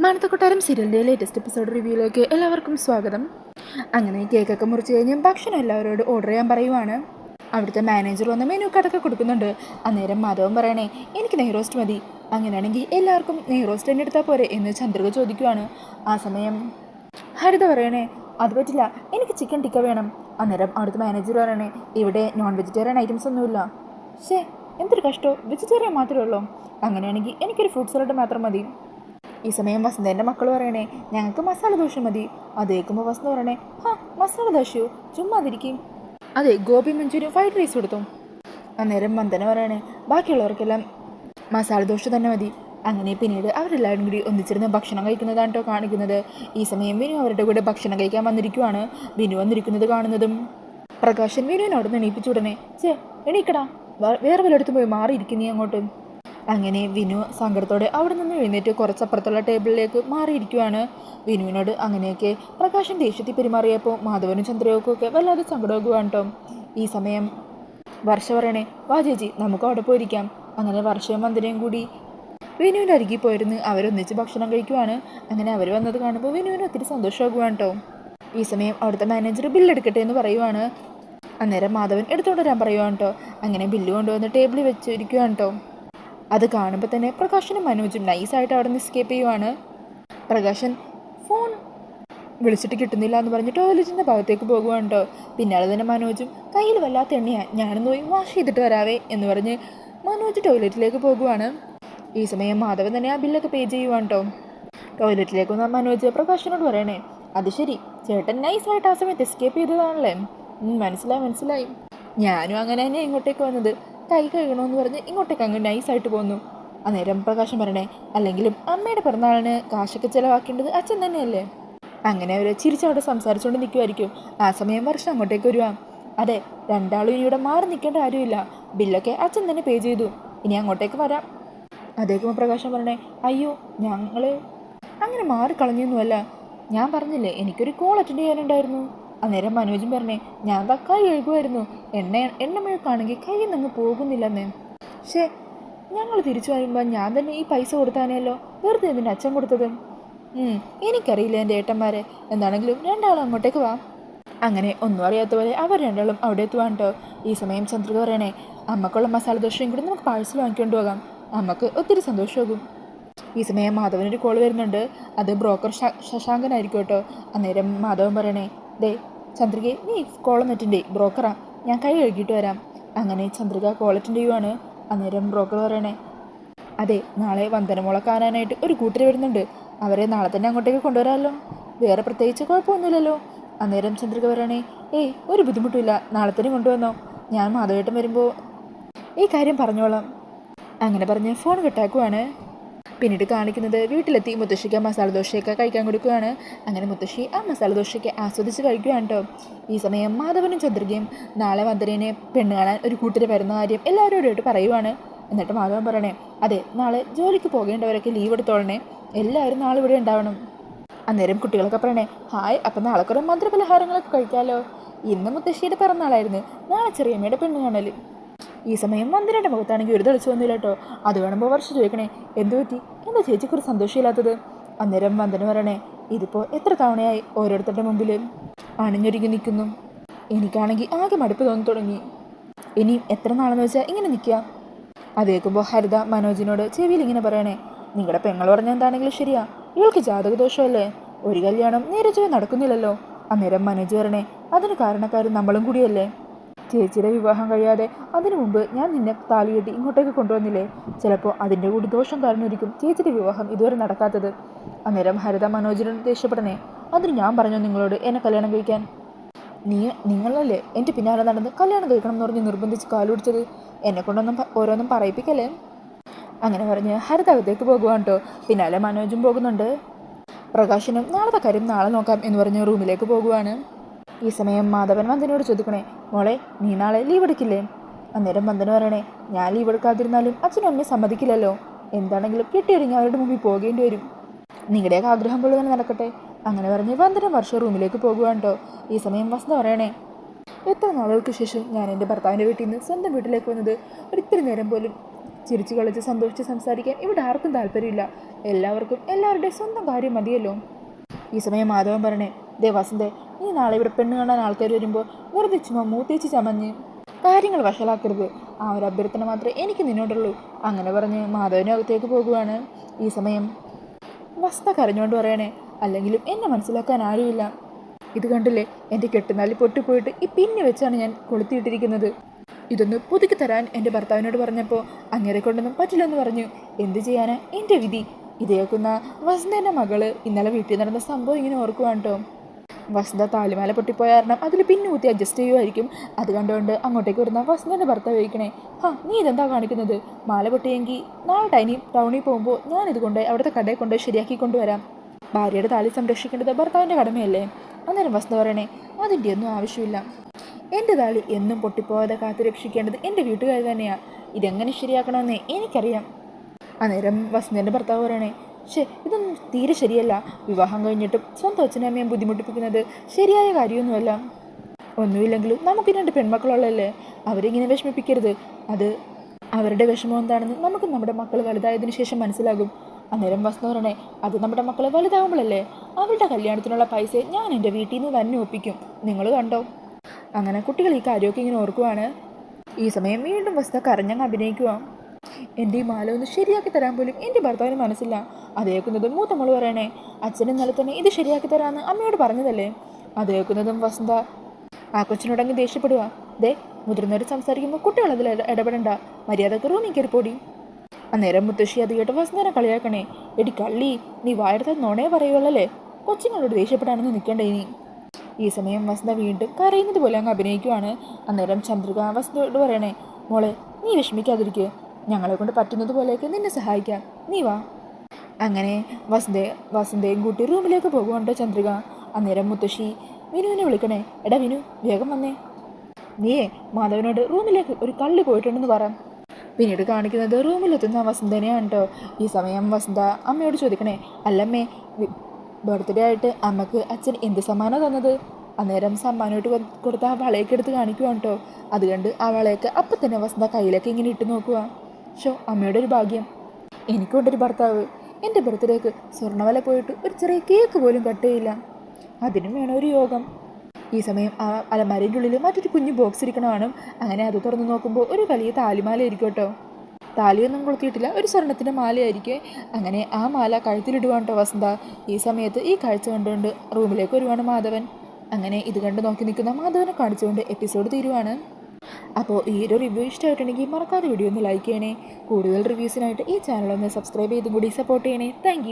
മാനത്തക്കൊട്ടാരം സീരിയലിൻ്റെ latest episode റിവ്യൂയിലേക്ക് എല്ലാവർക്കും സ്വാഗതം. അങ്ങനെ കേക്കൊക്കെ മുറിച്ച് കഴിഞ്ഞ് ഭക്ഷണം എല്ലാവരോട് ഓർഡർ ചെയ്യാൻ പറയുവാണ്. അവിടുത്തെ മാനേജർ വന്ന് മെനു കാർഡൊക്കെ കൊടുക്കുന്നുണ്ട്. അന്നേരം മാധവൻ പറയണേ, എനിക്ക് നെയ് റോസ്റ്റ് മതി, അങ്ങനെയാണെങ്കിൽ എല്ലാവർക്കും നെയ് റോസ്റ്റ് തന്നെ എടുത്താൽ പോരെ എന്ന് ചന്ദ്രിക ചോദിക്കുവാണ്. ആ സമയം ഹരിത പറയണേ, അത് പറ്റില്ല, എനിക്ക് ചിക്കൻ ടിക്ക വേണം. അന്നേരം അവിടുത്തെ മാനേജർ പറയണേ, ഇവിടെ നോൺ വെജിറ്റേറിയൻ ഐറ്റംസ് ഒന്നുമില്ല. ശേ, എന്തൊരു കഷ്ടോ, വെജിറ്റേറിയൻ മാത്രമേ ഉള്ളൂ. അങ്ങനെയാണെങ്കിൽ എനിക്കൊരു ഫ്രൂട്ട് സലാഡ് മാത്രം മതി. ഈ സമയം വസന്തേൻ്റെ മക്കൾ പറയണേ, ഞങ്ങൾക്ക് മസാല ദോശ മതി. അത് കേൾക്കുമ്പോൾ വസന്ത പറയണേ, മസാല ദോശയോ, ചുമ്മാതിരിക്കും. അതെ, ഗോപി മഞ്ചൂരിയൻ ഫ്രൈഡ് റൈസ് കൊടുത്തു. അന്നേരം വന്ദന പറയണേ, ബാക്കിയുള്ളവർക്കെല്ലാം മസാല ദോശ തന്നെ മതി. അങ്ങനെ പിന്നീട് അവരെല്ലാവരും കൂടി ഒന്നിച്ചിരുന്ന് ഭക്ഷണം കഴിക്കുന്നതാണ് കേട്ടോ കാണിക്കുന്നത്. ഈ സമയം വിനു അവരുടെ കൂടെ ഭക്ഷണം കഴിക്കാൻ വന്നിരിക്കുവാണ്. വിനു വന്നിരിക്കുന്നത് കാണുന്നതും പ്രകാശൻ വിനുവിനോട് എണീപ്പിച്ചു ഉടനെ, എണീക്കടാ, വേറെ വല്ലയിടത്തും പോയി മാറിയിരിക്കുന്നീ അങ്ങോട്ട്. അങ്ങനെ വിനു സങ്കടത്തോടെ അവിടെ നിന്ന് എഴുന്നേറ്റ് കുറച്ചപ്പുറത്തുള്ള ടേബിളിലേക്ക് മാറിയിരിക്കുവാണ്. വിനുവിനോട് അങ്ങനെയൊക്കെ പ്രകാശൻ ദേഷ്യത്തിൽ പെരുമാറിയപ്പോൾ മാധവനും ചന്ദ്രയോക്കും ഒക്കെ വല്ലാതെ സങ്കടമാകുവാണ് കേട്ടോ. ഈ സമയം വർഷ പറയണേ, വാ ചേച്ചി, നമുക്ക് അവിടെ പോയിരിക്കാം. അങ്ങനെ വർഷയും വന്ദനയും കൂടി വിനുവിൻ്റെ അരികിൽ പോയിരുന്ന് അവരൊന്നിച്ച് ഭക്ഷണം കഴിക്കുവാണ്. അങ്ങനെ അവർ വന്നത് കാണുമ്പോൾ വിനുവിന് ഒത്തിരി സന്തോഷമാകുവാണ് കേട്ടോ. ഈ സമയം അവിടുത്തെ മാനേജർ ബില്ലെടുക്കട്ടെ എന്ന് പറയുവാണ്. അന്നേരം മാധവൻ എടുത്തോണ്ട് വരാൻ പറയുവാണ് കേട്ടോ. അങ്ങനെ ബില്ല് കൊണ്ടുവന്ന് ടേബിളിൽ വെച്ചിരിക്കുവാണ് കേട്ടോ. അത് കാണുമ്പോൾ തന്നെ പ്രകാശനും മനോജും നൈസായിട്ട് അവിടെ നിന്ന് എസ്കേപ്പ് ചെയ്യുവാണ്. പ്രകാശൻ ഫോൺ വിളിച്ചിട്ട് കിട്ടുന്നില്ല എന്ന് പറഞ്ഞ് ടോയ്ലറ്റിൻ്റെ ഭാഗത്തേക്ക് പോകുവാണ് കേട്ടോ. പിന്നാലെ തന്നെ മനോജും കയ്യിൽ വല്ലാത്ത എണ്ണയാണ്, ഞാനൊന്ന് പോയി വാഷ് ചെയ്തിട്ട് വരാവേ എന്ന് പറഞ്ഞ് മനോജ് ടോയ്ലറ്റിലേക്ക് പോകുവാണ്. ഈ സമയം മാധവൻ തന്നെ ആ ബില്ലൊക്കെ പേ ചെയ്യുവാണ് കേട്ടോ. ടോയ്ലറ്റിലേക്ക് വന്ന മനോജ് പ്രകാശനോട് പറയണേ, അത് ശരി, ചേട്ടൻ നൈസായിട്ട് ആ സമയത്ത് എസ്കേപ്പ് ചെയ്തതാണല്ലേ. മനസ്സിലായി. ഞാനും അങ്ങനെ തന്നെ ഇങ്ങോട്ടേക്ക് വന്നത്, കൈ കഴുകണമെന്ന് പറഞ്ഞ് ഇങ്ങോട്ടേക്ക് അങ്ങ് നൈസായിട്ട് പോന്നു. അന്നേരം പ്രകാശം പറയണേ, അല്ലെങ്കിലും അമ്മയുടെ പിറന്നാളിന് കാശൊക്കെ ചിലവാക്കേണ്ടത് അച്ഛൻ തന്നെയല്ലേ. അങ്ങനെ അവർ ചിരിച്ചവിടെ സംസാരിച്ചുകൊണ്ട് നിൽക്കുമായിരിക്കും. ആ സമയം വർഷം അങ്ങോട്ടേക്ക് വരുവാ. അതെ, രണ്ടാളും ഇനി ഇവിടെ മാറി നിൽക്കേണ്ട കാര്യമില്ല, ബില്ലൊക്കെ അച്ഛൻ തന്നെ പേ ചെയ്തു, ഇനി അങ്ങോട്ടേക്ക് വരാം. അതേക്കുമ്പോൾ പ്രകാശം പറയണേ, അയ്യോ, ഞങ്ങൾ അങ്ങനെ മാറിക്കളഞ്ഞൊന്നുമല്ല, ഞാൻ പറഞ്ഞില്ലേ എനിക്കൊരു കോൾ അറ്റൻഡ് ചെയ്യാനുണ്ടായിരുന്നു. അന്നേരം മനോജും പറഞ്ഞേ, ഞാൻ കൈ കഴുകുമായിരുന്നു, എണ്ണമഴക്കാണെങ്കിൽ കയ്യിൽ നിന്ന് പോകുന്നില്ലെന്നേ. പക്ഷേ ഞങ്ങൾ തിരിച്ചു വരുമ്പോൾ ഞാൻ തന്നെ ഈ പൈസ കൊടുത്താനല്ലോ, വെറുതെ എന്തിൻ്റെ അച്ഛൻ കൊടുത്തത്. എനിക്കറിയില്ല എൻ്റെ ഏട്ടന്മാരെ, എന്താണെങ്കിലും രണ്ടാളും അങ്ങോട്ടേക്ക് വാ. അങ്ങനെ ഒന്നും അറിയാത്ത പോലെ അവർ രണ്ടാളും അവിടെ എത്തുവാണ് കേട്ടോ. ഈ സമയം ചന്ദ്രിക പറയണേ, അമ്മക്കുള്ള മസാല ദോശയും കൂടി നമുക്ക് പാഴ്സൽ വാങ്ങിക്കൊണ്ട് പോകാം, അമ്മക്ക് ഒത്തിരി സന്തോഷമാകും. ഈ സമയം മാധവനൊരു കോൾ വരുന്നുണ്ട്. അത് ബ്രോക്കർ ശശാങ്കനായിരിക്കും കേട്ടോ. അന്നേരം മാധവൻ പറയണേ, ദേ ചന്ദ്രികയെ, നീ കോളം അറ്റൻഡ് ചെയ്യ്, ബ്രോക്കറാ, ഞാൻ കൈ കഴുകിയിട്ട് വരാം. അങ്ങനെ ചന്ദ്രിക കോൾ അറ്റൻഡ് ചെയ്യുവാണ്. അന്നേരം ബ്രോക്കർ പറയണേ, അതെ, നാളെ വന്ദനമോളെ കാണാനായിട്ട് ഒരു കൂട്ടർ വരുന്നുണ്ട്, അവരെ നാളെ തന്നെ അങ്ങോട്ടേക്ക് കൊണ്ടുവരാമല്ലോ, വേറെ പ്രത്യേകിച്ച് കുഴപ്പമൊന്നുമില്ലല്ലോ. അന്നേരം ചന്ദ്രിക പറയണേ, ഒരു ബുദ്ധിമുട്ടില്ല, നാളെ തന്നെ കൊണ്ടുവന്നോ, ഞാൻ മാധവേട്ടൻ വരുമ്പോൾ ഈ കാര്യം പറഞ്ഞോളാം. അങ്ങനെ പറഞ്ഞ് ഫോൺ കട്ടാക്കുവാണ്. പിന്നീട് കാണിക്കുന്നത് വീട്ടിലെത്തി മുത്തശ്ശിക്ക് മസാല ദോശയൊക്കെ കഴിക്കാൻ കൊടുക്കുകയാണ്. അങ്ങനെ മുത്തശ്ശി ആ മസാല ദോശയൊക്കെ ആസ്വദിച്ച് കഴിക്കുകയാണ് കേട്ടോ. ഈ സമയം മാധവനും ചന്ദ്രികയും നാളെ വന്ദനേനെ പെണ്ണ് കാണാൻ ഒരു കൂട്ടർ വരുന്ന കാര്യം എല്ലാവരോടായിട്ട് പറയുവാണ്. എന്നിട്ട് മാധവൻ പറയണേ, അതെ, നാളെ ജോലിക്ക് പോകേണ്ടവരൊക്കെ ലീവ് എടുത്തോളണേ, എല്ലാവരും നാളെ ഇവിടെ ഉണ്ടാവണം. അന്നേരം കുട്ടികളൊക്കെ പറയണേ, ഹായ്, അപ്പം നാളെ കുറേ മധുരപലഹാരങ്ങളൊക്കെ കഴിക്കാമല്ലോ, ഇന്ന് മുത്തശ്ശിയുടെ പിറന്നാളായിരുന്നു, നാളെ ചെറിയമ്മയുടെ പെണ്ണ് കാണൽ. ഈ സമയം വന്ദനയുടെ മുഖത്താണെങ്കിൽ ഒരു തെളിച്ചു വന്നില്ല കേട്ടോ. അത് കാണുമ്പോൾ വർഷം ചോദിക്കണേ, എന്തു പറ്റി, എന്താ ചേച്ചിക്കൊരു സന്തോഷമില്ലാത്തത്. അന്നേരം വന്ദന പറയണേ, ഇതിപ്പോൾ എത്ര തവണയായി ഓരോരുത്തരുടെ മുമ്പിൽ അണിഞ്ഞൊരുങ്ങി നിൽക്കുന്നു, എനിക്കാണെങ്കിൽ ആകെ മടുപ്പ് തോന്നി തുടങ്ങി, ഇനിയും എത്ര നാളെന്ന് വെച്ചാൽ ഇങ്ങനെ നിൽക്കുക. അത് കേൾക്കുമ്പോൾ ഹരിത മനോജിനോട് ചെവിയിൽ ഇങ്ങനെ പറയണേ, നിങ്ങളുടെ പെങ്ങൾ പറഞ്ഞാൽ എന്താണെങ്കിലും ശരിയാ, ഇവൾക്ക് ജാതക ദോഷമല്ലേ, ഒരു കല്യാണം നേരെ ചൊവ്വേ നടക്കുന്നില്ലല്ലോ. അന്നേരം മനോജ് പറയണേ, അതിന് കാരണക്കാരും നമ്മളും കൂടിയല്ലേ, ചേച്ചിയുടെ വിവാഹം കഴിയാതെ അതിനു മുമ്പ് ഞാൻ നിന്നെ താലികെട്ടി ഇങ്ങോട്ടേക്ക് കൊണ്ടുവന്നില്ലേ, ചിലപ്പോൾ അതിൻ്റെ കൂടി ദോഷം കാരണമായിരിക്കും ചേച്ചിയുടെ വിവാഹം ഇതുവരെ നടക്കാത്തത്. അന്നേരം ഹരിത മനോജിനോട് ദേഷ്യപ്പെടണേ, അതിന് ഞാൻ പറഞ്ഞു നിങ്ങളോട് എന്നെ കല്യാണം കഴിക്കാൻ, നിങ്ങളല്ലേ എൻ്റെ പിന്നാലെ നടന്ന് കല്യാണം കഴിക്കണം എന്ന് പറഞ്ഞ് നിർബന്ധിച്ച് കാലുപിടിച്ചത്, എന്നെക്കൊണ്ടൊന്നും ഓരോന്നും പറയിപ്പിക്കല്ലേ. അങ്ങനെ പറഞ്ഞ് ഹരിത അകത്തേക്ക് പോകുവാണ് കേട്ടോ. പിന്നാലെ മനോജും പോകുന്നുണ്ട്. പ്രകാശനും നാളത്തെ കാര്യം നാളെ നോക്കാം എന്ന് പറഞ്ഞ് റൂമിലേക്ക് പോകുവാണ്. ഈ സമയം മാധവൻ വന്ദനയോട് ചോദിക്കണേ, മോളെ, നീ നാളെ ലീവ് എടുക്കില്ലേ. അന്നേരം വന്ദന പറയണേ, ഞാൻ ലീവ് എടുക്കാതിരുന്നാലും അച്ഛനും അമ്മയെ സമ്മതിക്കില്ലല്ലോ, എന്താണെങ്കിലും കെട്ടിയൊരുങ്ങി അവരുടെ മുമ്പിൽ പോകേണ്ടി വരും, നിങ്ങളുടെയൊക്കെ ആഗ്രഹം പോലെ തന്നെ നടക്കട്ടെ. അങ്ങനെ പറഞ്ഞ് വന്ദന വർഷം റൂമിലേക്ക് പോകുവാണ് കേട്ടോ. ഈ സമയം വസന്ത പറയണേ, എത്ര നാളുകൾക്ക് ശേഷം ഞാൻ എൻ്റെ ഭർത്താവിൻ്റെ വീട്ടിൽ നിന്ന് സ്വന്തം വീട്ടിലേക്ക് വന്നത്, ഒരിത്തിരി നേരം പോലും ചിരിച്ചു കളിച്ച് സന്തോഷിച്ച് സംസാരിക്കാൻ ഇവിടെ ആർക്കും താല്പര്യമില്ല. എല്ലാവർക്കും എല്ലാവരുടെയും സ്വന്തം കാര്യം മതിയല്ലോ. ഈ സമയം മാധവൻ പറയണേ, ദേ വസന്തേ, നീ നാളെ ഇവിടെ പെണ്ണ് കാണാൻ ആൾക്കാർ വരുമ്പോൾ വെറുതെ ചുമ്മാ മൂത്തേച്ച് ചമഞ്ഞ് കാര്യങ്ങൾ വഷളാക്കരുത്. ആ ഒരു അഭ്യർത്ഥന മാത്രമേ എനിക്ക് നിന്നോടുള്ളൂ. അങ്ങനെ പറഞ്ഞ് മാധവനകത്തേക്ക് പോകുവാണ്. ഈ സമയം വസന്ത കരഞ്ഞുകൊണ്ട് പറയണേ, അല്ലെങ്കിലും എന്നെ മനസ്സിലാക്കാൻ ആരുമില്ല. ഇത് കണ്ടില്ലേ, എൻ്റെ കെട്ടുനാലി പൊട്ടിപ്പോയിട്ട് ഈ പിന്നെ വെച്ചാണ് ഞാൻ കൊളുത്തിയിട്ടിരിക്കുന്നത്. ഇതൊന്ന് പുതുക്കി തരാൻ എൻ്റെ ഭർത്താവിനോട് പറഞ്ഞപ്പോൾ അങ്ങേരെ കൊണ്ടൊന്നും പറ്റില്ലെന്ന് പറഞ്ഞു. എന്ത് ചെയ്യാനാ, എൻ്റെ വിധി. ഇതേക്കുന്ന വസന്തേൻ്റെ മകള് ഇന്നലെ വീട്ടിൽ നടന്ന സംഭവം ഇങ്ങനെ ഓർക്കുവാണ് കേട്ടോ. വസന്ത താലിമാല പൊട്ടിപ്പോയ കാരണം അതിൽ പിന്നെ ഊത്തി അഡ്ജസ്റ്റ് ചെയ്യുമായിരിക്കും. അത് കണ്ടുകൊണ്ട് അങ്ങോട്ടേക്ക് വരുന്ന വസന്തേൻ്റെ ഭർത്താവ് ചോദിക്കണേ, നീ ഇതെന്താ കാണിക്കുന്നത്? മാല പൊട്ടിയെങ്കിൽ നാളെ ടൗണിൽ പോകുമ്പോൾ ഞാനിത് കൊണ്ടുപോയി അവിടുത്തെ കടയിൽ കൊണ്ടുപോയി ശരിയാക്കി കൊണ്ടുവരാം. ഭാര്യയുടെ താലി സംരക്ഷിക്കേണ്ടത് ഭർത്താവിൻ്റെ കടമയല്ലേ? അന്നേരം വസന്ത പറയണേ, അതിൻ്റെ ഒന്നും ആവശ്യമില്ല. എൻ്റെ താലി എന്നും പൊട്ടിപ്പോകാതെ കാത്തു രക്ഷിക്കേണ്ടത് എൻ്റെ വീട്ടുകാർ തന്നെയാണ്. ഇതെങ്ങനെ ശരിയാക്കണമെന്നേ എനിക്കറിയാം. അന്നേരം വസന്തേൻ്റെ ഭർത്താവ് പറയണേ, ഇതൊന്നും തീരെ ശരിയല്ല. വിവാഹം കഴിഞ്ഞിട്ടും സ്വന്തം അച്ഛനും അമ്മയും ബുദ്ധിമുട്ടിപ്പിക്കുന്നത് ശരിയായ കാര്യമൊന്നുമല്ല. ഒന്നുമില്ലെങ്കിലും നമുക്ക് 2 പെൺമക്കളുള്ളല്ലേ, അവരിങ്ങനെ വിഷമിപ്പിക്കരുത്. അത് അവരുടെ വിഷമം എന്താണെന്ന് നമുക്ക് നമ്മുടെ മക്കൾ വലുതായതിനു ശേഷം മനസ്സിലാകും. അന്നേരം വസന്ത പറയണേ, അത് നമ്മുടെ മക്കൾ വലുതാവുമ്പോഴല്ലേ? അവരുടെ കല്യാണത്തിനുള്ള പൈസ ഞാൻ എൻ്റെ വീട്ടിൽ നിന്ന് തന്നെ ഒപ്പിക്കും, നിങ്ങൾ കണ്ടോ. അങ്ങനെ കുട്ടികൾ ഈ കാര്യമൊക്കെ ഇങ്ങനെ ഓർക്കുവാണ്. ഈ സമയം വീണ്ടും വസന്ത കരഞ്ഞങ്ങ് അഭിനയിക്കുക. എൻ്റെ ഈ മാല ഒന്ന് ശരിയാക്കി തരാൻ പോലും എൻ്റെ ഭർത്താവിന് മനസ്സില്ല. അതേക്കുന്നതും മൂത്ത മോള് പറയണേ, അച്ഛൻ ഇന്നലെ തന്നെ ഇത് ശരിയാക്കി തരാമെന്ന് അമ്മയോട് പറഞ്ഞതല്ലേ. അതേക്കുന്നതും വസന്ത ആ കൊച്ചിനോടങ്ങ് ദേഷ്യപ്പെടുക. ദേ, മുതിർന്നവർ സംസാരിക്കുമ്പോൾ കുട്ടികൾ അതിൽ ഇടപെടണ്ട, മര്യാദക്ക് റൂമിൽ കയറിപ്പോടി. അന്നേരം മുത്തശ്ശി അത് കേട്ട് വസന്തനെ കളിയാക്കണേ, എടി കള്ളി, നീ വായെടുത്താൽ നുണയെ പറയുള്ളല്ലേ, കൊച്ചിനോട് ദേഷ്യപ്പെടാനൊന്നും നിൽക്കണ്ടേ ഇനി. ഈ സമയം വസന്ത വീണ്ടും കരയുന്നത് പോലെ അങ്ങ് അഭിനയിക്കുവാണ്. അന്നേരം ചന്ദ്രിക വസന്തയോട് പറയണേ, മോളെ നീ വിഷമിക്കാതിരിക്കുക, ഞങ്ങളെ കൊണ്ട് പറ്റുന്നത് പോലെയൊക്കെ നിന്നെ സഹായിക്കാം, നീ വാ. അങ്ങനെ വസന്തയും കൂട്ടി റൂമിലേക്ക് പോകുന്നുണ്ട് ചന്ദ്രിക. അന്നേരം മുത്തശ്ശി വിനുവിനെ വിളിക്കണേ, എടാ വിനു, വേഗം വന്നേ, നീയേ മാധവനോട് റൂമിലേക്ക് ഒരു കള്ളി പോയിട്ടുണ്ടെന്ന് പറ. പിന്നീട് കാണിക്കുന്നത് റൂമിലെത്തുന്ന വസന്തനെയാണ് കേട്ടോ. ഈ സമയം വസന്ത അമ്മയോട് ചോദിക്കണേ, അല്ലമ്മേ, ബർത്ത്ഡേ ആയിട്ട് അമ്മക്ക് അച്ഛൻ എന്ത് സമ്മാനം തന്നത്? അന്നേരം സമ്മാനമായിട്ട് കൊടുത്ത ആ വളയൊക്കെ എടുത്ത് കാണിക്കുവാണ് കേട്ടോ. അതുകണ്ട് ആ വളയൊക്കെ അപ്പം തന്നെ വസന്ത കയ്യിലൊക്കെ ഇങ്ങനെ ഇട്ട് നോക്കുക. അമ്മയുടെ ഒരു ഭാഗ്യം, എനിക്കുണ്ടൊരു ഭർത്താവ്. എൻ്റെ ബർത്ത്ഡേക്ക് സ്വർണ്ണവല പോയിട്ട് ഒരു ചെറിയ കേക്ക് പോലും കട്ട് ചെയ്യില്ല, അതിനും വേണം ഒരു യോഗം. ഈ സമയം ആ അലമാരയുടെ ഉള്ളിൽ മറ്റൊരു കുഞ്ഞു ബോക്സ് ഇരിക്കണമാണ്. അങ്ങനെ അത് തുറന്ന് നോക്കുമ്പോൾ ഒരു വലിയ താലിമാല ആയിരിക്കും കേട്ടോ. താലിയൊന്നും കൊളുത്തിയിട്ടില്ല, ഒരു സ്വർണ്ണത്തിൻ്റെ മാലയായിരിക്കും. അങ്ങനെ ആ മാല കഴുത്തിലിടുവാണ് കേട്ടോ വസന്ത. ഈ സമയത്ത് ഈ കാഴ്ച കണ്ടുകൊണ്ട് റൂമിലേക്ക് വരുവാണ് മാധവൻ. അങ്ങനെ ഇത് കണ്ട് നോക്കി നിൽക്കുന്ന മാധവനെ കാണിച്ചുകൊണ്ട് എപ്പിസോഡ് തീരുവാണ്. അപ്പോൾ ഈ ഒരു റിവ്യൂ ഇഷ്ടമായിട്ടുണ്ടെങ്കിൽ മറക്കാതെ വീഡിയോ ഒന്ന് ലൈക്ക് ചെയ്യണേ. കൂടുതൽ റിവ്യൂസിനായിട്ട് ഈ ചാനൽ ഒന്ന് സബ്സ്ക്രൈബ് ചെയ്തും കൂടി സപ്പോർട്ട് ചെയ്യണേ. താങ്ക്